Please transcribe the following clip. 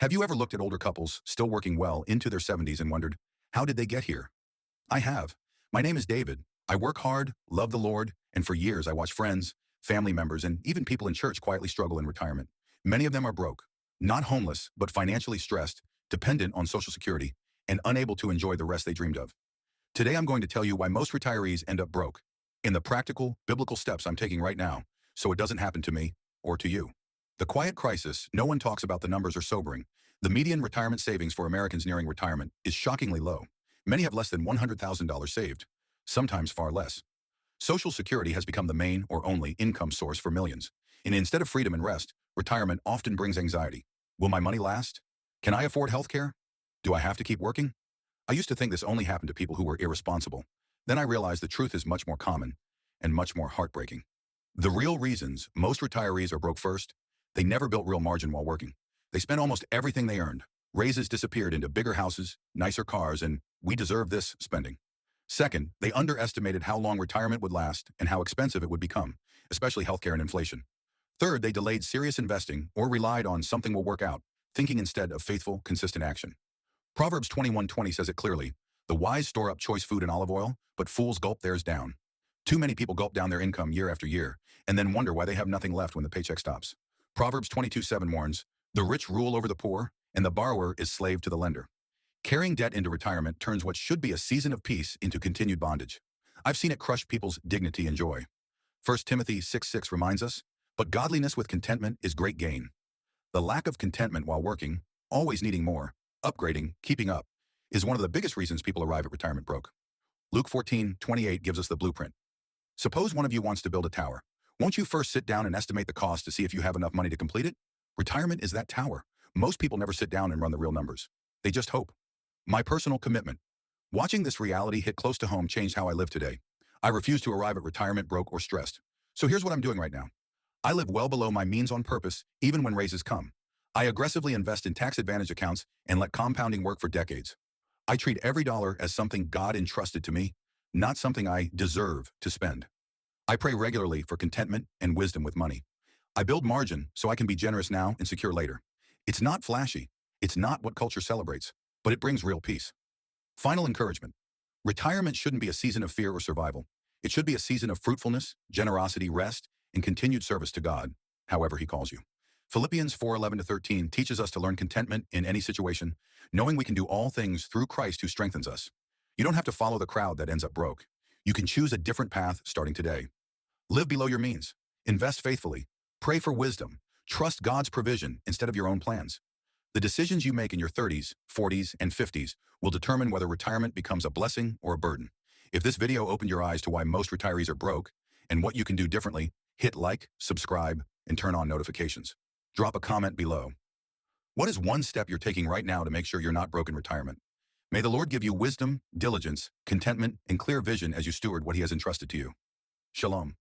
Have you ever looked at older couples still working well into their 70s and wondered, how did they get here? I have. My name is David. I work hard, love the Lord, and for years I watch friends, family members, and even people in church quietly struggle in retirement. Many of them are broke, not homeless, but financially stressed, dependent on Social Security, and unable to enjoy the rest they dreamed of. Today I'm going to tell you why most retirees end up broke, in the practical, biblical steps I'm taking right now, so it doesn't happen to me or to you. The quiet crisis, no one talks about. The numbers are sobering. The median retirement savings for Americans nearing retirement is shockingly low. Many have less than $100,000 saved, sometimes far less. Social Security has become the main or only income source for millions. And instead of freedom and rest, retirement often brings anxiety. Will my money last? Can I afford health care? Do I have to keep working? I used to think this only happened to people who were irresponsible. Then I realized the truth is much more common and much more heartbreaking. The real reasons most retirees are broke: first, they never built real margin while working. They spent almost everything they earned. Raises disappeared into bigger houses, nicer cars, and "we deserve this" spending. Second, they underestimated how long retirement would last and how expensive it would become, especially healthcare and inflation. Third, they delayed serious investing or relied on "something will work out," thinking instead of faithful, consistent action. Proverbs 21:20 says it clearly: "The wise store up choice food and olive oil, but fools gulp theirs down." Too many people gulp down their income year after year and then wonder why they have nothing left when the paycheck stops. Proverbs 22:7 warns, "The rich rule over the poor, and the borrower is slave to the lender." Carrying debt into retirement turns what should be a season of peace into continued bondage. I've seen it crush people's dignity and joy. 1 Timothy 6:6 reminds us, "But godliness with contentment is great gain." The lack of contentment while working, always needing more, upgrading, keeping up, is one of the biggest reasons people arrive at retirement broke. Luke 14:28 gives us the blueprint. Suppose one of you wants to build a tower. Won't you first sit down and estimate the cost to see if you have enough money to complete it? Retirement is that tower. Most people never sit down and run the real numbers. They just hope. My personal commitment. Watching this reality hit close to home changed how I live today. I refuse to arrive at retirement broke or stressed. So here's what I'm doing right now. I live well below my means on purpose, even when raises come. I aggressively invest in tax-advantaged accounts and let compounding work for decades. I treat every dollar as something God entrusted to me, not something I deserve to spend. I pray regularly for contentment and wisdom with money. I build margin so I can be generous now and secure later. It's not flashy. It's not what culture celebrates, but it brings real peace. Final encouragement. Retirement shouldn't be a season of fear or survival. It should be a season of fruitfulness, generosity, rest, and continued service to God, however He calls you. Philippians 4:11-13 teaches us to learn contentment in any situation, knowing we can do all things through Christ who strengthens us. You don't have to follow the crowd that ends up broke. You can choose a different path starting today. Live below your means. Invest faithfully. Pray for wisdom. Trust God's provision instead of your own plans. The decisions you make in your 30s, 40s, and 50s will determine whether retirement becomes a blessing or a burden. If this video opened your eyes to why most retirees are broke and what you can do differently, hit like, subscribe, and turn on notifications. Drop a comment below. What is one step you're taking right now to make sure you're not broke in retirement? May the Lord give you wisdom, diligence, contentment, and clear vision as you steward what He has entrusted to you. Shalom.